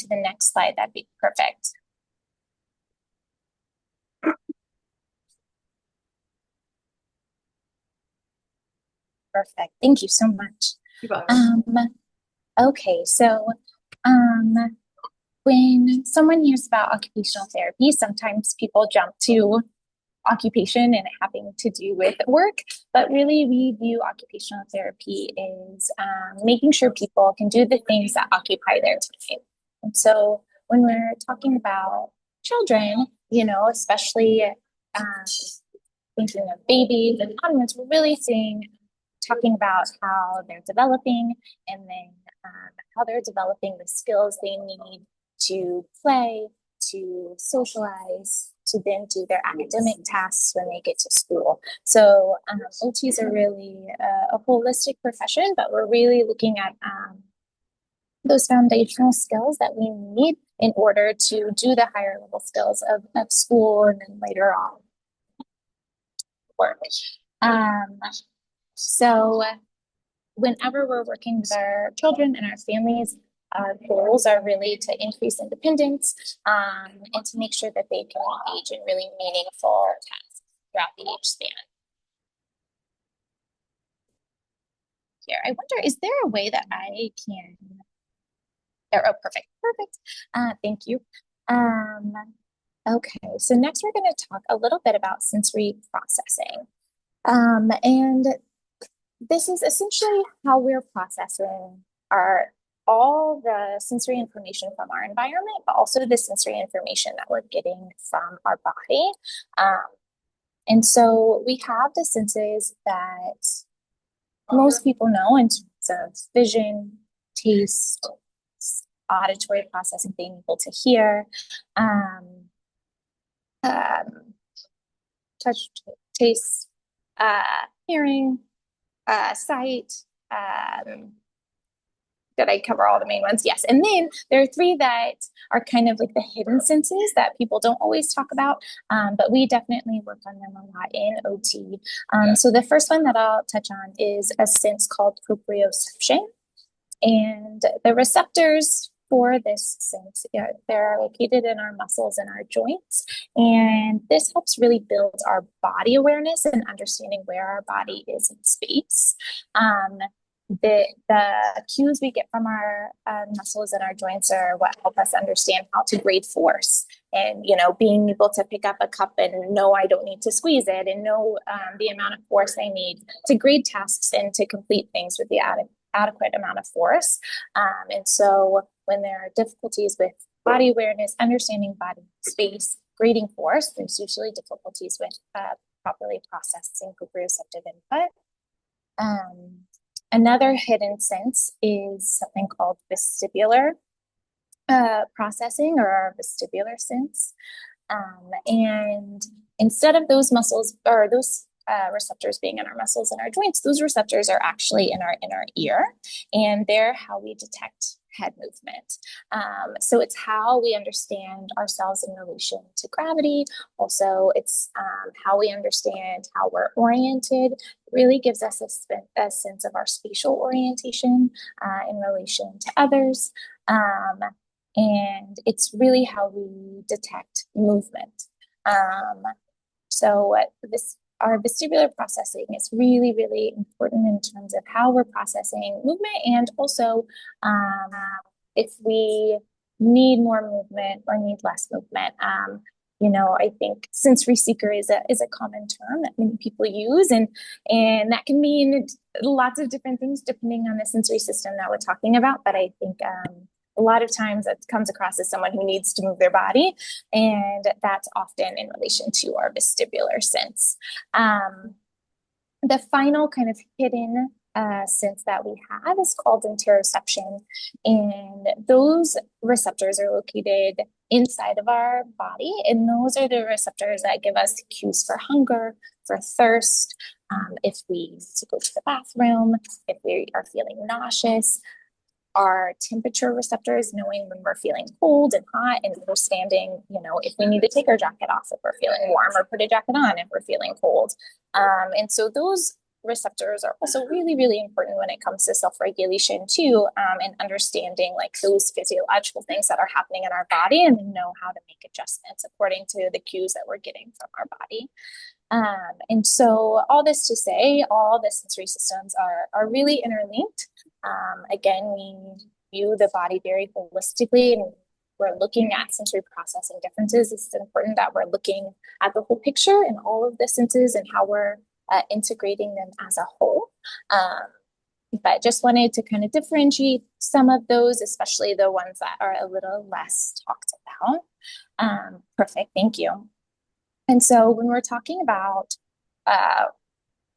the next slide, that'd be perfect. Perfect. Thank you so much. You're welcome. Okay, so um, when someone hears about occupational therapy, sometimes people jump to occupation and having to do with work, but really we view occupational therapy as making sure people can do the things that occupy their time. And so when we're talking about children, especially um, thinking of babies and toddlers, we're really talking about how they're developing and then how they're developing the skills they need to play, to socialize, to then do their academic tasks when they get to school. So OTs are really a holistic profession, but we're really looking at those foundational skills that we need in order to do the higher level skills of school and then later on work. So whenever we're working with our children and our families, our goals are really to increase independence and to make sure that they can engage in really meaningful tasks throughout the age span. Here, I wonder, is there a way that I can? Oh, perfect, perfect. Thank you. Okay, so next we're going to talk a little bit about sensory processing. And this is essentially how we're processing all the sensory information from our environment, but also the sensory information that we're getting from our body. And so we have the senses that most people know in terms of vision, taste, auditory processing, being able to hear, touch, taste, hearing, sight. Did I cover all the main ones? Yes. And then there are three that are kind of like the hidden senses that people don't always talk about, but we definitely work on them a lot in OT. So the first one that I'll touch on is a sense called proprioception. And the receptors for this sense, they're located in our muscles and our joints. And this helps really build our body awareness and understanding where our body is in space. The cues we get from our muscles and our joints are what help us understand how to grade force, and being able to pick up a cup and know I don't need to squeeze it, and know the amount of force I need to grade tasks and to complete things with the adequate amount of force. And so when there are difficulties with body awareness, understanding body space, grading force, there's usually difficulties with properly processing proprioceptive input. Another hidden sense is something called vestibular processing, or our vestibular sense. And instead of those muscles or those receptors being in our muscles and our joints, those receptors are actually in our inner ear, and they're how we detect head movement. So it's how we understand ourselves in relation to gravity. Also, it's how we understand how we're oriented. It really gives us a sense of our spatial orientation in relation to others. And it's really how we detect movement. So our vestibular processing is really, really important in terms of how we're processing movement, and also if we need more movement or need less movement. I think sensory seeker is a common term that many people use, and that can mean lots of different things depending on the sensory system that we're talking about. But I think a lot of times it comes across as someone who needs to move their body, and that's often in relation to our vestibular sense. The final kind of hidden sense that we have is called interoception, and those receptors are located inside of our body, and those are the receptors that give us cues for hunger, for thirst, if we need to go to the bathroom, if we are feeling nauseous. Our temperature receptors, knowing when we're feeling cold and hot, and understanding, if we need to take our jacket off if we're feeling warm, or put a jacket on if we're feeling cold. And so those receptors are also really, really important when it comes to self-regulation too, and understanding like those physiological things that are happening in our body and then know how to make adjustments according to the cues that we're getting from our body. And so all this to say, all the sensory systems are really interlinked. Again, we view the body very holistically, and we're looking at sensory processing differences. It's important that we're looking at the whole picture and all of the senses and how we're integrating them as a whole. But just wanted to kind of differentiate some of those, especially the ones that are a little less talked about. Perfect, thank you. And so when we're talking about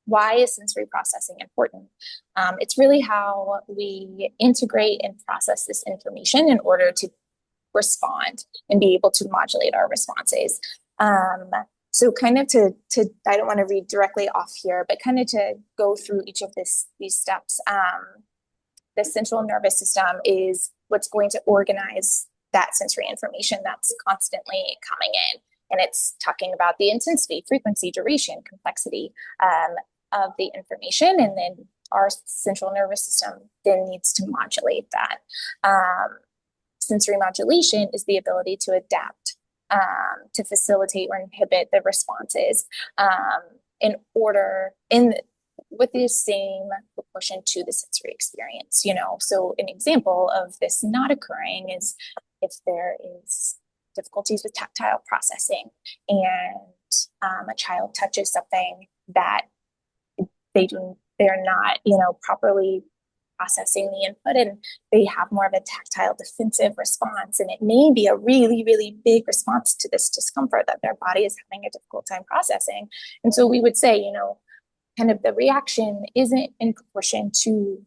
why is sensory processing important, it's really how we integrate and process this information in order to respond and be able to modulate our responses. So kind of to I don't want to read directly off here, but kind of to go through each of these steps. The central nervous system is what's going to organize that sensory information that's constantly coming in. And it's talking about the intensity, frequency, duration, complexity of the information. And then our central nervous system then needs to modulate that. Sensory modulation is the ability to adapt, to facilitate or inhibit the responses with the same proportion to the sensory experience, So an example of this not occurring is if there is difficulties with tactile processing and a child touches something that they're not, properly processing the input, and they have more of a tactile defensive response. And it may be a really, really big response to this discomfort that their body is having a difficult time processing. And so we would say, kind of the reaction isn't in proportion to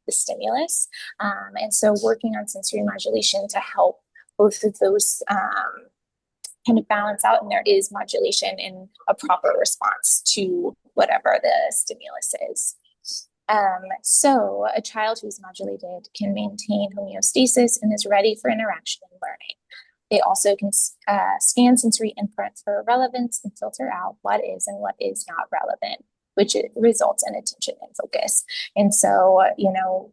the stimulus. And so working on sensory modulation to help both of those kind of balance out, and there is modulation in a proper response to whatever the stimulus is. So a child who's modulated can maintain homeostasis and is ready for interaction and learning. They also can scan sensory input for relevance and filter out what is and what is not relevant, which results in attention and focus. And so,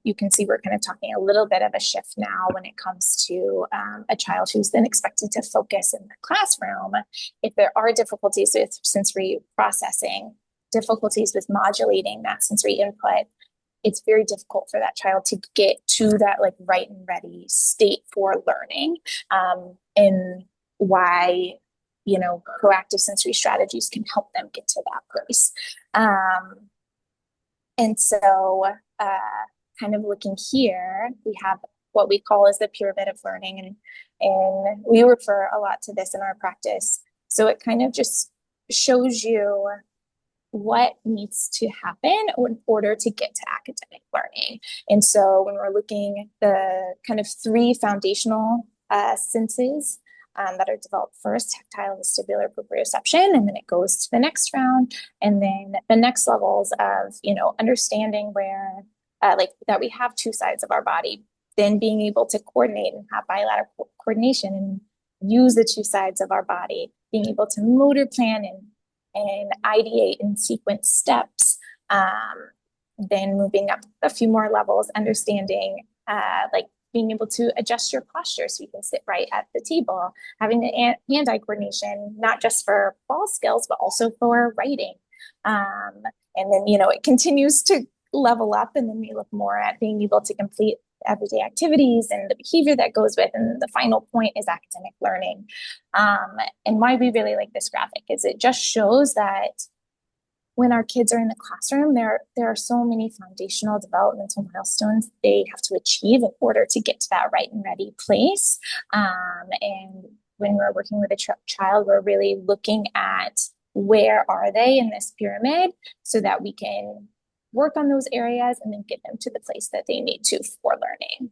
you can see we're kind of talking a little bit of a shift now when it comes to a child who's then expected to focus in the classroom. If there are difficulties with sensory processing, difficulties with modulating that sensory input, it's very difficult for that child to get to that like right and ready state for learning, and why proactive sensory strategies can help them get to that place. And so kind of looking here, we have what we call as the pyramid of learning, and we refer a lot to this in our practice. So it kind of just shows you what needs to happen in order to get to academic learning. And so when we're looking the kind of three foundational senses that are developed first, tactile, vestibular, proprioception, and then it goes to the next round. And then the next levels of, understanding where, that we have two sides of our body, then being able to coordinate and have bilateral coordination and use the two sides of our body, being able to motor plan and ideate and sequence steps, then moving up a few more levels, understanding being able to adjust your posture so you can sit right at the table, having the hand-eye coordination, not just for ball skills, but also for writing. And then, it continues to level up, and then we look more at being able to complete everyday activities and the behavior that goes with. And the final point is academic learning. And why we really like this graphic is it just shows that when our kids are in the classroom, there are so many foundational developmental milestones they have to achieve in order to get to that right and ready place. And when we're working with a child, we're really looking at where are they in this pyramid so that we can work on those areas and then get them to the place that they need to for learning.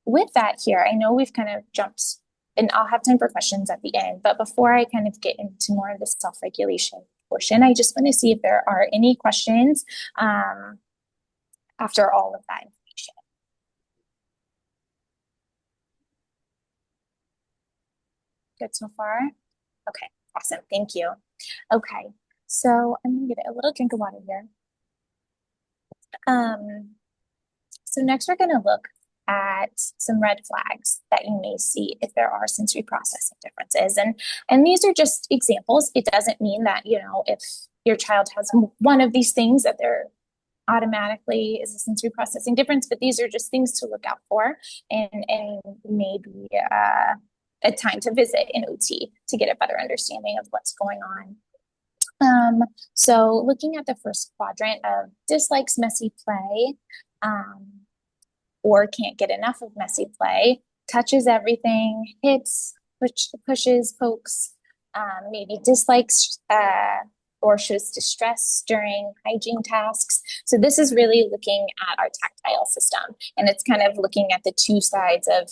With that here, I know we've kind of jumped, and I'll have time for questions at the end, but before I kind of get into more of the self-regulation portion, I just want to see if there are any questions after all of that information. Good so far? Okay, awesome, thank you. Okay, So I'm gonna get a little drink of water here. Um, so next we're gonna look at some red flags that you may see if there are sensory processing differences. And these are just examples. It doesn't mean that, if your child has one of these things that they're automatically is a sensory processing difference, but these are just things to look out for and maybe a time to visit in OT to get a better understanding of what's going on. So looking at the first quadrant of dislikes messy play, or can't get enough of messy play, touches everything, hits, pushes, pokes, maybe dislikes or shows distress during hygiene tasks. So this is really looking at our tactile system, and it's kind of looking at the two sides of,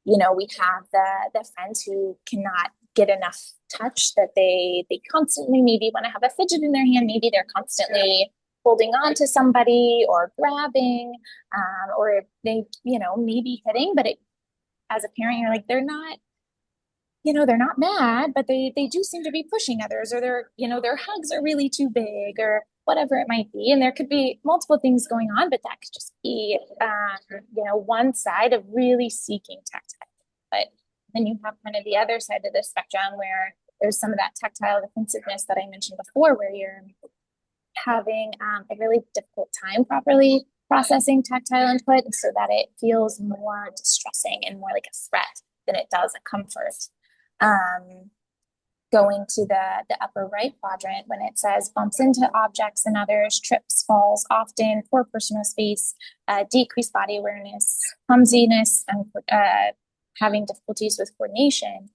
we have the friends who cannot get enough touch, that they constantly maybe want to have a fidget in their hand, maybe they're constantly holding on to somebody or grabbing, or they, maybe hitting, but as a parent, you're like, they're not mad, but they do seem to be pushing others, or their hugs are really too big, or whatever it might be. And there could be multiple things going on, but that could just be, one side of really seeking tactile. But then you have kind of the other side of the spectrum where there's some of that tactile defensiveness that I mentioned before, where you're having a really difficult time properly processing tactile input, so that it feels more distressing and more like a threat than it does a comfort. Going to the upper right quadrant, when it says bumps into objects and others, trips, falls often, poor personal space, decreased body awareness, clumsiness, and having difficulties with coordination,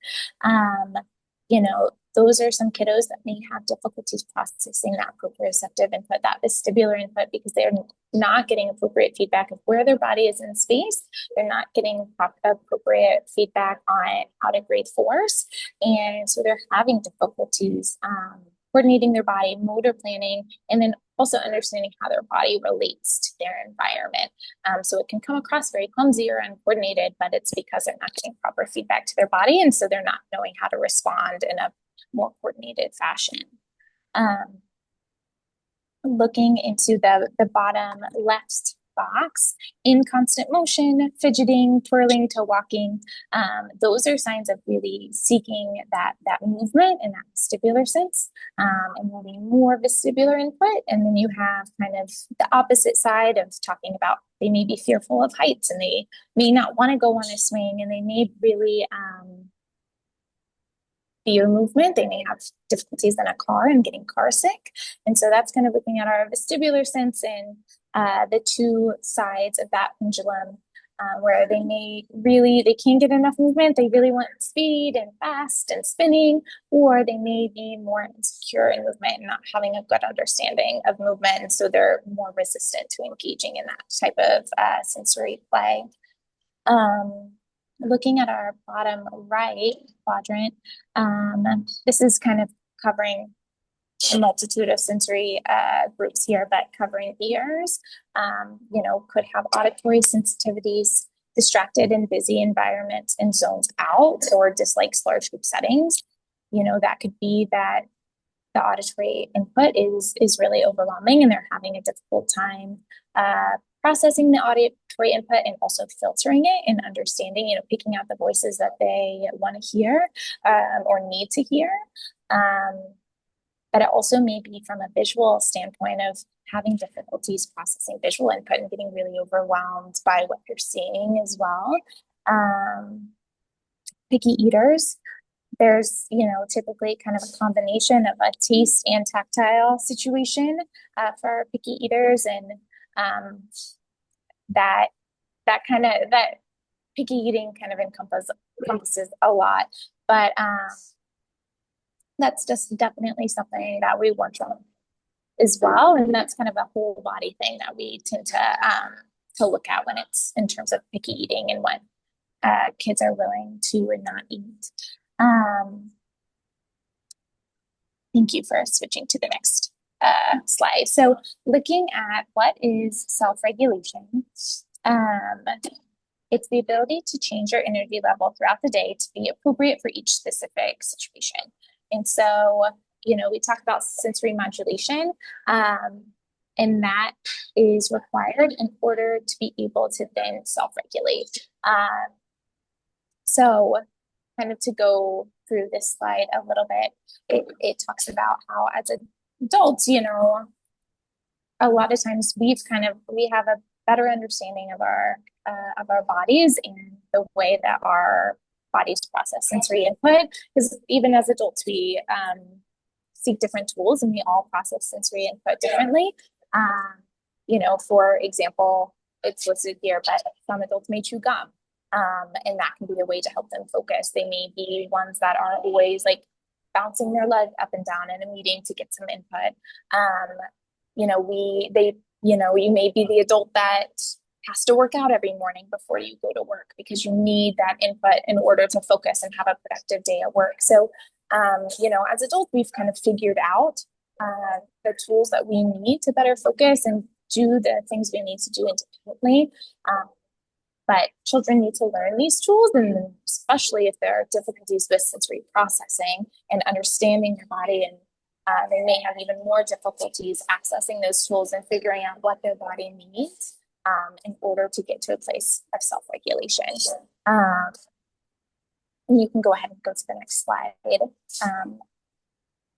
those are some kiddos that may have difficulties processing that proprioceptive input, that vestibular input, because they're not getting appropriate feedback of where their body is in space. They're not getting appropriate feedback on how to grade force. And so they're having difficulties coordinating their body, motor planning, and then also understanding how their body relates to their environment. So it can come across very clumsy or uncoordinated, but it's because they're not getting proper feedback to their body. And so they're not knowing how to respond in a more coordinated fashion. Looking into the bottom left box, in constant motion, fidgeting, twirling to walking, those are signs of really seeking that movement and that vestibular sense, and needing more vestibular input. And then you have kind of the opposite side of talking about they may be fearful of heights, and they may not want to go on a swing, and they may really fear movement. They may have difficulties in a car and getting car sick. And so that's kind of looking at our vestibular sense and the two sides of that pendulum, where they can't get enough movement. They really want speed and fast and spinning, or they may be more insecure in movement and not having a good understanding of movement. And so they're more resistant to engaging in that type of sensory play. Looking at our bottom right quadrant, this is kind of covering a multitude of sensory groups here, but covering ears, could have auditory sensitivities, distracted in busy environments and zones out, or dislikes large group settings. That could be that the auditory input is really overwhelming, and they're having a difficult time processing the auditory input and also filtering it and understanding, picking out the voices that they want to hear or need to hear. But it also may be from a visual standpoint of having difficulties processing visual input and getting really overwhelmed by what you're seeing as well. Picky eaters. There's, typically kind of a combination of a taste and tactile situation for our picky eaters, and that picky eating kind of encompasses a lot, but that's just definitely something that we work on as well, and that's kind of a whole body thing that we tend to look at when it's in terms of picky eating and what kids are willing to and not eat. Thank you for switching to the next slide. So looking at what is self-regulation, it's the ability to change your energy level throughout the day to be appropriate for each specific situation. And so we talk about sensory modulation, and that is required in order to be able to then self-regulate. So kind of to go through this slide a little bit, it talks about how as adults, a lot of times we have a better understanding of our bodies and the way that our bodies process sensory input. Because even as adults, we seek different tools and we all process sensory input differently. For example, it's listed here, but some adults may chew gum. And that can be a way to help them focus. They may be ones that are always like bouncing their leg up and down in a meeting to get some input. You may be the adult that has to work out every morning before you go to work because you need that input in order to focus and have a productive day at work. So, as adults, we've kind of figured out the tools that we need to better focus and do the things we need to do independently. But children need to learn these tools, and especially if there are difficulties with sensory processing and understanding their body, and they may have even more difficulties accessing those tools and figuring out what their body needs in order to get to a place of self-regulation. And you can go ahead and go to the next slide.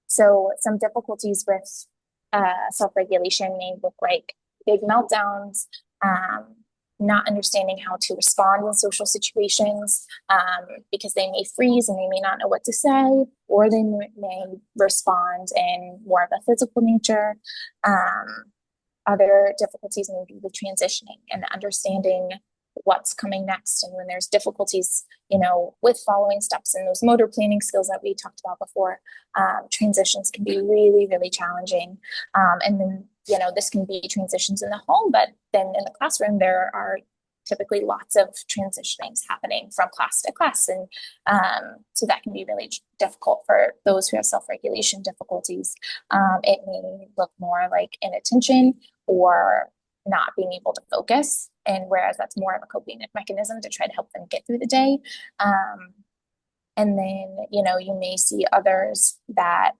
So some difficulties with self-regulation may look like big meltdowns, not understanding how to respond in social situations because they may freeze and they may not know what to say, or they may respond in more of a physical nature. Other difficulties may be with transitioning and understanding what's coming next. And when there's difficulties, with following steps and those motor planning skills that we talked about before, transitions can be really, really challenging. And then, this can be transitions in the home, but then in the classroom, there are typically lots of transitionings happening from class to class. And so that can be really difficult for those who have self-regulation difficulties. It may look more like inattention or not being able to focus. And whereas that's more of a coping mechanism to try to help them get through the day. And then, you may see others that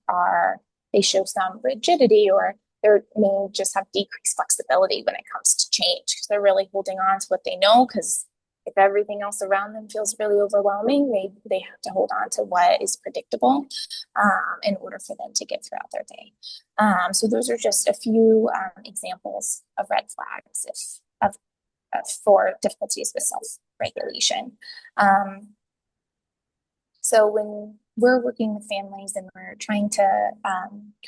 they show some rigidity, or they may just have decreased flexibility when it comes to change because they're really holding on to what they know, because if everything else around them feels really overwhelming, they have to hold on to what is predictable in order for them to get throughout their day. So those are just a few examples of red flags for difficulties with self-regulation. So when we're working with families and we're trying to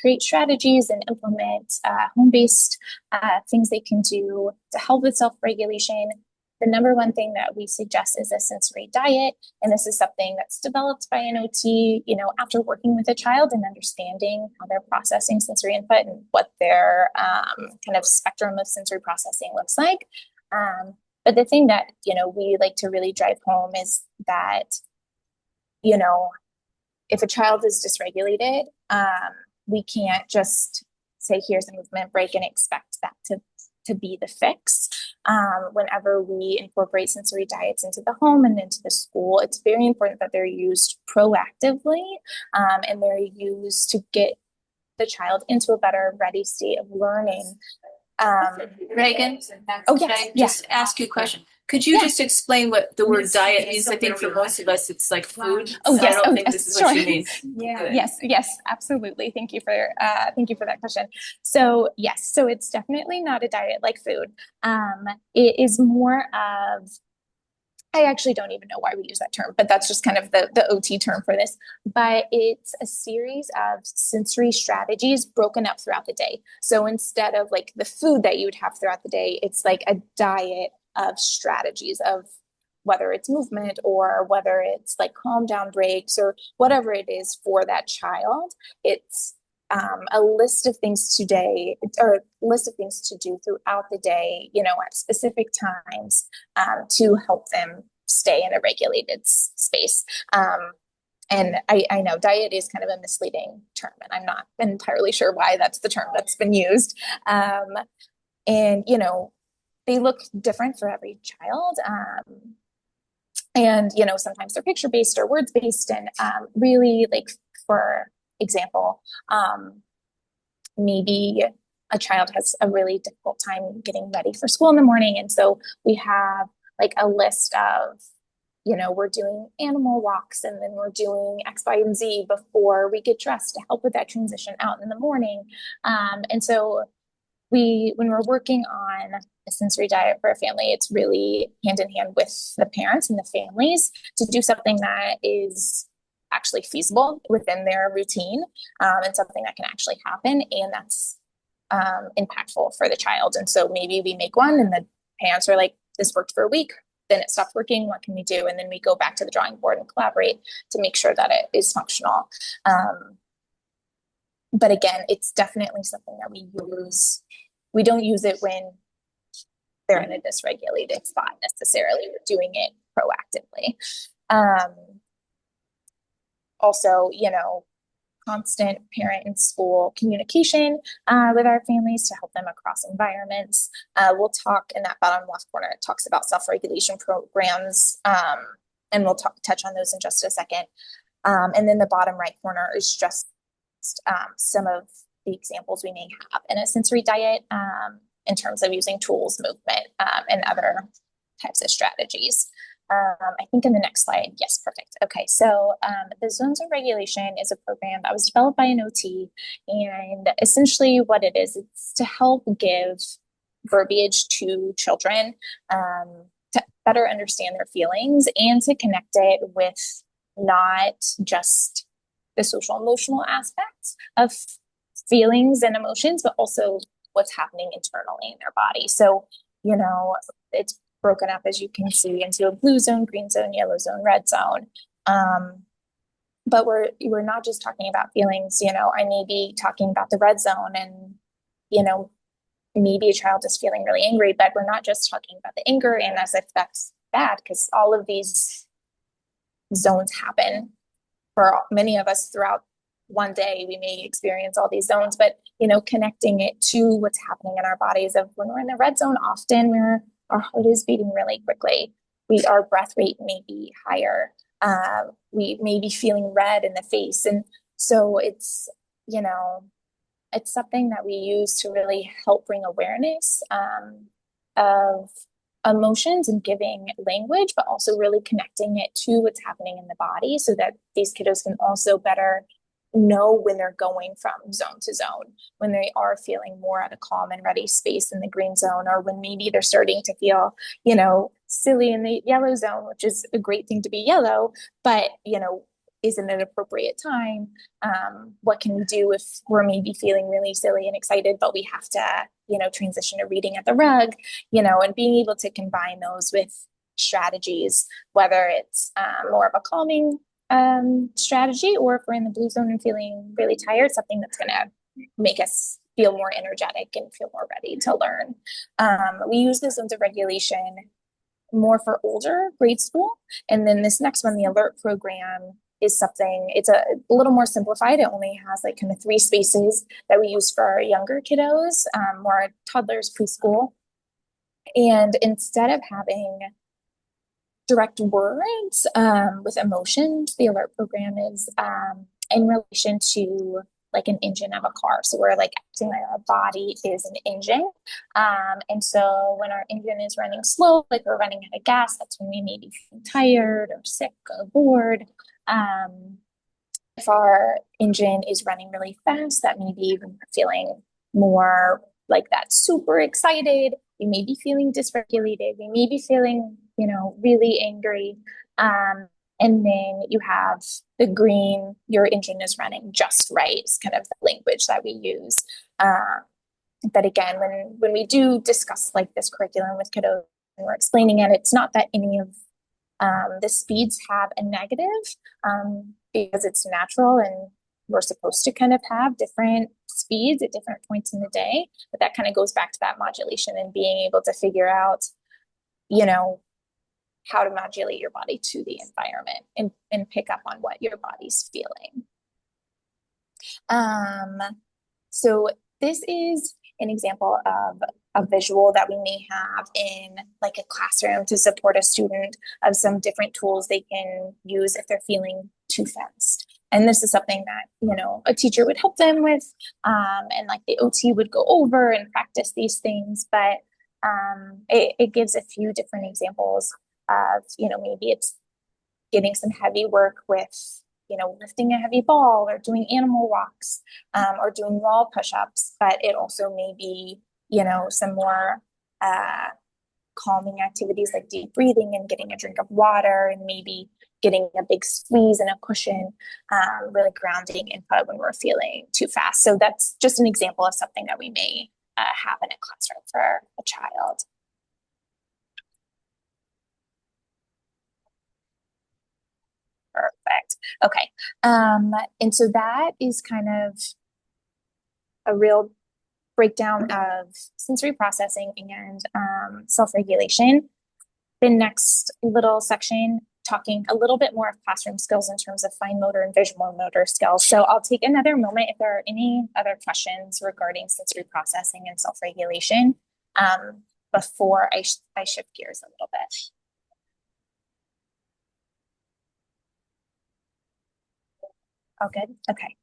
create strategies and implement home-based things they can do to help with self-regulation, the number one thing that we suggest is a sensory diet. And this is something that's developed by an OT, after working with a child and understanding how they're processing sensory input and what their kind of spectrum of sensory processing looks like. But the thing that, we like to really drive home is that, if a child is dysregulated, we can't just say, here's a movement break and expect that to be the fix. Whenever we incorporate sensory diets into the home and into the school, it's very important that they're used proactively and they're used to get the child into a better ready state of learning. Reagan, just ask you a question? Could you just explain what the word diet means? I think for most of us, it's like food. Oh, yes. I don't think this is what you mean. Yeah. Yes, absolutely. Thank you for that question. So yes, so it's definitely not a diet like food. It is more of, I actually don't even know why we use that term, but that's just kind of the OT term for this. But it's a series of sensory strategies broken up throughout the day. So instead of like the food that you would have throughout the day, it's like a diet of strategies of whether it's movement or whether it's like calm down breaks or whatever it is for that child. It's a list of things to do throughout the day, at specific times to help them stay in a regulated space. And I know diet is kind of a misleading term, and I'm not entirely sure why that's the term that's been used. And, they look different for every child. And, sometimes they're picture-based or words-based, and really like for example, maybe a child has a really difficult time getting ready for school in the morning. And so we have like a list of, we're doing animal walks and then we're doing X, Y, and Z before we get dressed to help with that transition out in the morning. And so when we're working on a sensory diet for a family, it's really hand in hand with the parents and the families to do something that is actually feasible within their routine, and something that can actually happen and that's impactful for the child. And so maybe we make one and the parents are like, this worked for a week, then it stopped working, what can we do? And then we go back to the drawing board and collaborate to make sure that it is functional. But again, it's definitely something that we use. We don't use it when they're in a dysregulated spot necessarily. We're doing it proactively. Also, constant parent and school communication with our families to help them across environments. We'll talk in that bottom left corner, it talks about self-regulation programs, and we'll touch on those in just a second. And then the bottom right corner is just some of the examples we may have in a sensory diet in terms of using tools, movement, and other types of strategies. I think in the next slide. Yes, perfect. Okay, so the Zones of Regulation is a program that was developed by an OT, and essentially what it is, it's to help give verbiage to children to better understand their feelings and to connect it with not just the social emotional aspects of feelings and emotions, but also what's happening internally in their body. So, it's broken up, as you can see, into a blue zone, green zone, yellow zone, red zone. But we're not just talking about feelings. I may be talking about the red zone and, maybe a child is feeling really angry, but we're not just talking about the anger and as if that's bad, because all of these zones happen for many of us throughout one day. We may experience all these zones, but, connecting it to what's happening in our bodies of when we're in the red zone, often our heart is beating really quickly. Our breath rate may be higher. We may be feeling red in the face. And so it's something that we use to really help bring awareness of emotions and giving language, but also really connecting it to what's happening in the body so that these kiddos can also better know when they're going from zone to zone, when they are feeling more at a calm and ready space in the green zone, or when maybe they're starting to feel, silly in the yellow zone, which is a great thing to be yellow, but, isn't an appropriate time. What can we do if we're maybe feeling really silly and excited, but we have to, transition to reading at the rug, and being able to combine those with strategies, whether it's more of a calming strategy, or if we're in the blue zone and feeling really tired, something that's going to make us feel more energetic and feel more ready to learn. We use the Zones of Regulation more for older grade school. And then this next one, the alert program, is something, it's a little more simplified. It only has like kind of 3 spaces that we use for our younger kiddos, more toddlers, preschool. And instead of having direct words with emotions, the alert program is in relation to like an engine of a car. So we're like acting like our body is an engine. And so when our engine is running slow, like we're running out of gas, that's when we may be feeling tired or sick or bored. If our engine is running really fast, that may be even feeling more like that super excited. We may be feeling dysregulated. We may be feeling, really angry. And then you have the green, your engine is running just right. It's kind of the language that we use. But again, when we do discuss like this curriculum with kiddos and we're explaining it, it's not that any of the speeds have a negative, because it's natural and we're supposed to kind of have different speeds at different points in the day. But that kind of goes back to that modulation and being able to figure out, how to modulate your body to the environment and pick up on what your body's feeling. So this is an example of a visual that we may have in like a classroom to support a student, of some different tools they can use if they're feeling too fast. And this is something that, a teacher would help them with, and like the OT would go over and practice these things. But it gives a few different examples of, maybe it's getting some heavy work with, lifting a heavy ball or doing animal walks, or doing wall push-ups. But it also may be, some more calming activities like deep breathing and getting a drink of water, and maybe getting a big squeeze and a cushion, really grounding input when we're feeling too fast. So that's just an example of something that we may have in a classroom for a child. Perfect. Okay. And so that is kind of a real breakdown of sensory processing and self-regulation. The next little section, talking a little bit more of classroom skills in terms of fine motor and visual motor skills. So I'll take another moment if there are any other questions regarding sensory processing and self-regulation before I shift gears a little bit. Oh, good. Okay.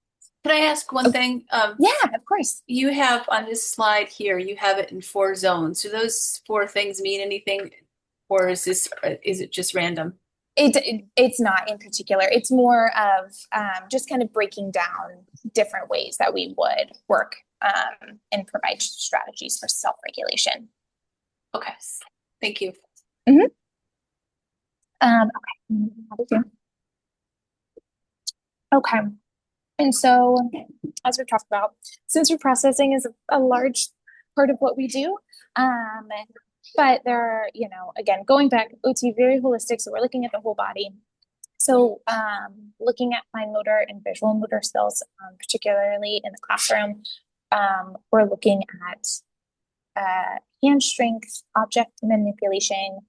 Can I ask one thing? Yeah, of course. You have on this slide here, you have it in 4 zones. Do those 4 things mean anything, or is it just random? It's not in particular. It's more of just kind of breaking down different ways that we would work and provide strategies for self-regulation. Okay, thank you. Mm-hmm. Okay. Okay. And so, as we've talked about, sensory processing is a large part of what we do. But there are, again, going back, OT, very holistic. So we're looking at the whole body. So looking at fine motor and visual motor skills, particularly in the classroom, we're looking at hand strength, object manipulation,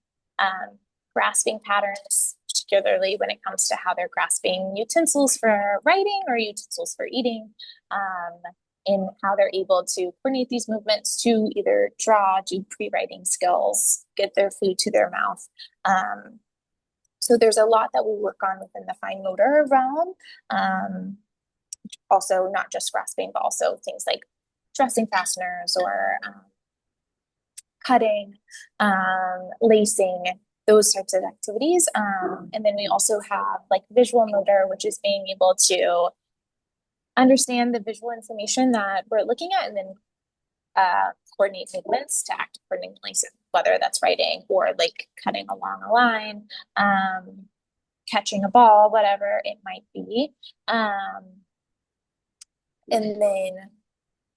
grasping patterns, particularly when it comes to how they're grasping utensils for writing or utensils for eating, and how they're able to coordinate these movements to either draw, do pre-writing skills, get their food to their mouth. So there's a lot that we work on within the fine motor realm. Also, not just grasping, but also things like dressing fasteners or cutting, lacing, those types of activities. And then we also have like visual motor, which is being able to understand the visual information that we're looking at and then coordinate movements to act accordingly. So whether that's writing or like cutting along a line, catching a ball, whatever it might be. And then I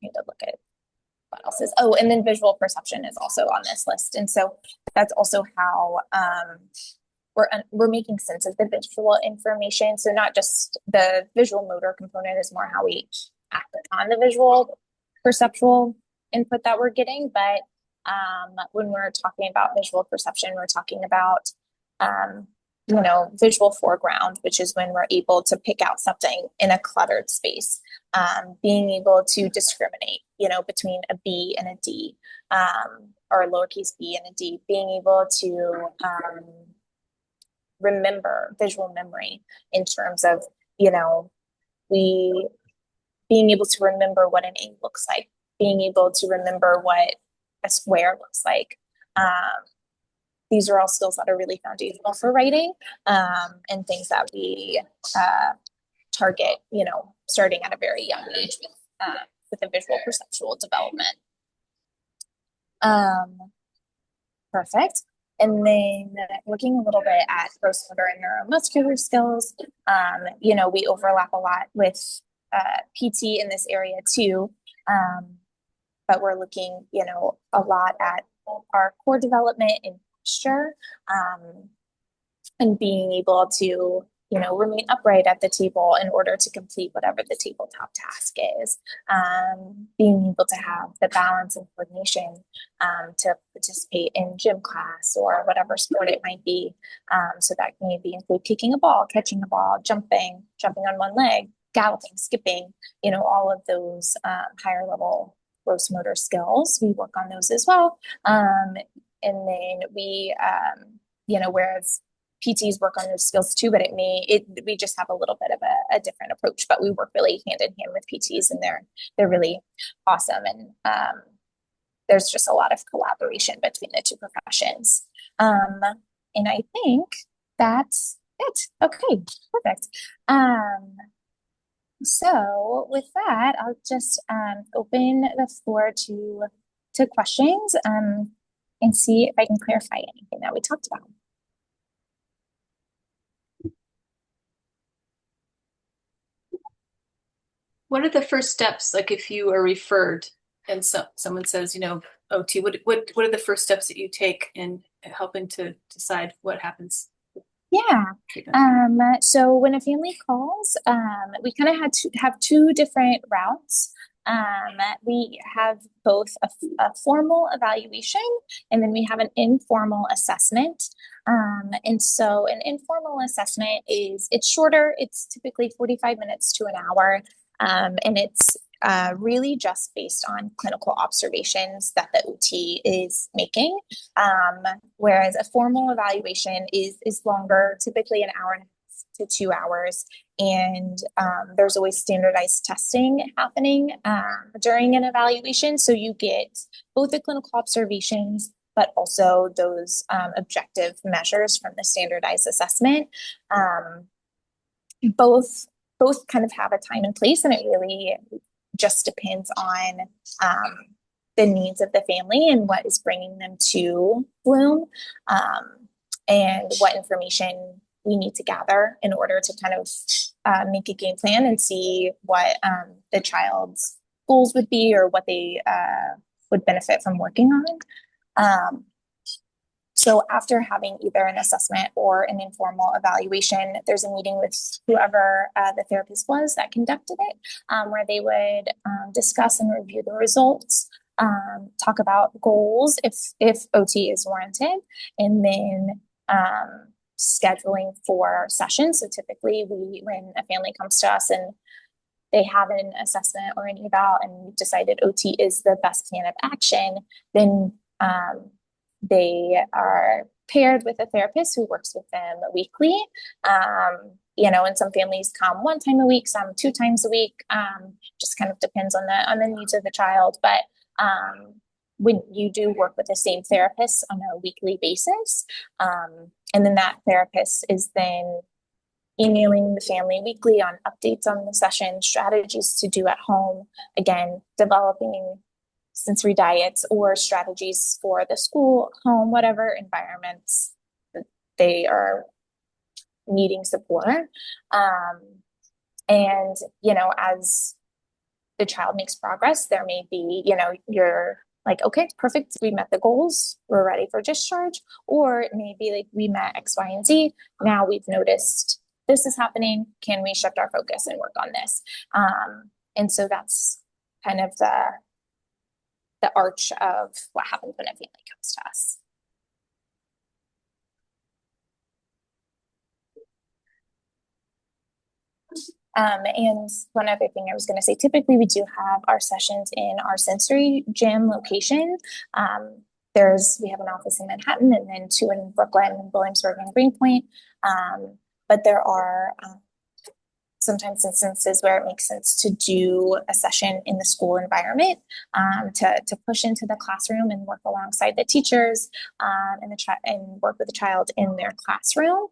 need to look at what else is, and then visual perception is also on this list. And so that's also how we're making sense of the visual information. So not just the visual motor component is more how we act on the visual perceptual input that we're getting. But when we're talking about visual perception, we're talking about, visual foreground, which is when we're able to pick out something in a cluttered space, being able to discriminate, between a B and a D, or a lowercase b and a D, being able to remember visual memory in terms of, we being able to remember what an A looks like, being able to remember what a square looks like. These are all skills that are really foundational for writing, and things that we target, starting at a very young age with the visual perceptual development. Perfect. And then looking a little bit at gross motor and neuromuscular skills, we overlap a lot with PT in this area too. But we're looking, a lot at our core development and posture, and being able to, remain upright at the table in order to complete whatever the tabletop task is. Being able to have the balance and coordination to participate in gym class or whatever sport it might be. So that can maybe include kicking a ball, catching a ball, jumping on one leg, galloping, skipping, all of those higher level gross motor skills. We work on those as well. And then we, whereas PTs work on those skills too, but we just have a little bit of a different approach, but we work really hand in hand with PTs, and they're really awesome. And there's just a lot of collaboration between the two professions. And I think that's it. Okay, perfect. So with that, I'll just open the floor to questions and see if I can clarify anything that we talked about. What are the first steps? Like if you are referred and someone says, you know, OT, what are the first steps that you take in helping to decide what happens? Yeah. So when a family calls, we kind of had to have two different routes. We have both a formal evaluation, and then we have an informal assessment. And so an informal assessment it's shorter. It's typically 45 minutes to an hour. And it's really just based on clinical observations that the OT is making. Whereas a formal evaluation is longer, typically an hour and a half to 2 hours. And there's always standardized testing happening during an evaluation. So you get both the clinical observations, but also those objective measures from the standardized assessment. Both kind of have a time and place, and it really just depends on the needs of the family and what is bringing them to Bloom, and what information we need to gather in order to kind of make a game plan and see what the child's goals would be or what they would benefit from working on. So after having either an assessment or an informal evaluation, there's a meeting with whoever the therapist was that conducted it, where they would discuss and review the results, talk about goals if OT is warranted, and then scheduling for sessions. So typically when a family comes to us and they have an assessment or an eval and we've decided OT is the best plan of action, then they are paired with a therapist who works with them weekly. And some families come 1 time a week, some 2 times a week. Just kind of depends on the needs of the child. But when you do work with the same therapist on a weekly basis, and then that therapist is then emailing the family weekly on updates on the session, strategies to do at home, again, developing sensory diets or strategies for the school, home, whatever environments they are needing support. And, as the child makes progress, there may be, you're like, okay, perfect. We met the goals. We're ready for discharge. Or it may be like, we met X, Y, and Z. Now we've noticed this is happening. Can we shift our focus and work on this? And so that's kind of the arch of what happens when a family comes to us. And one other thing I was going to say, typically we do have our sessions in our sensory gym location. We have an office in Manhattan and then 2 in Brooklyn, Williamsburg, and Greenpoint. But there are sometimes instances where it makes sense to do a session in the school environment, to push into the classroom and work alongside the teachers, and work with the child in their classroom.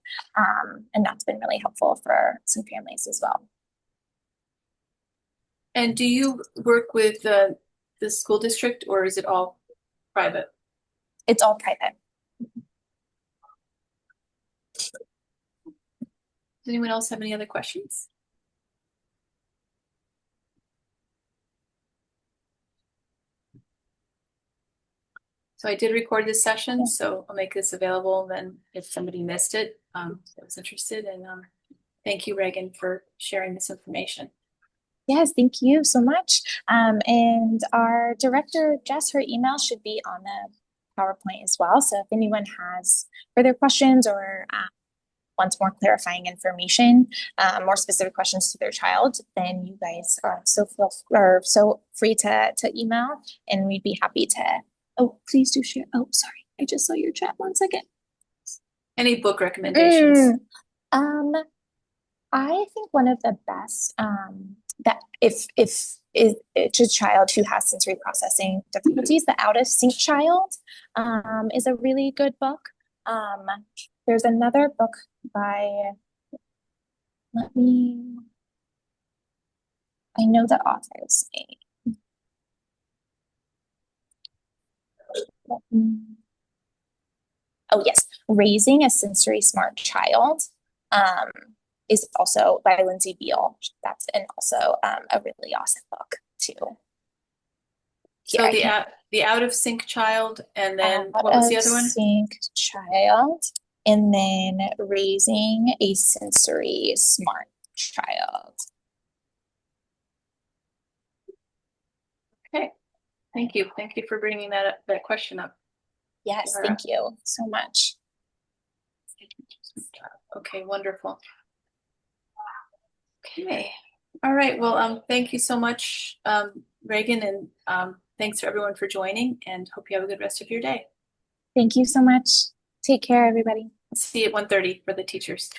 And that's been really helpful for some families as well. And do you work with the school district, or is it all private? It's all private. Does anyone else have any other questions? So I did record this session, so I'll make this available then if somebody missed it, that was interested. And thank you, Reagan, for sharing this information. Yes, thank you so much. And our director, Jess, her email should be on the PowerPoint as well. So if anyone has further questions or wants more clarifying information, more specific questions to their child, then you guys are so free to email, and we'd be happy to. Oh, please do share. Oh, sorry. I just saw your chat. 1 second. Any book recommendations? Um, I think one of the best that if is it's a child who has sensory processing difficulties, The Out of Sync Child is a really good book. Um, there's another book by let me I know the author's name. Oh yes, Raising a Sensory Smart Child um, is also by Lindsay Beal. That's and also a really awesome book too. Here, So I can the out of sync child, and then Out what was the of other one? Sync Child, and then Raising a Sensory Smart Child. Okay, thank you. Thank you for bringing that question up. Yes, Laura. thank you so much. Okay, wonderful. Okay. All right. Well, thank you so much, Reagan, and thanks for everyone for joining, and hope you have a good rest of your day. Thank you so much. Take care, everybody. See you at 1:30 for the teachers.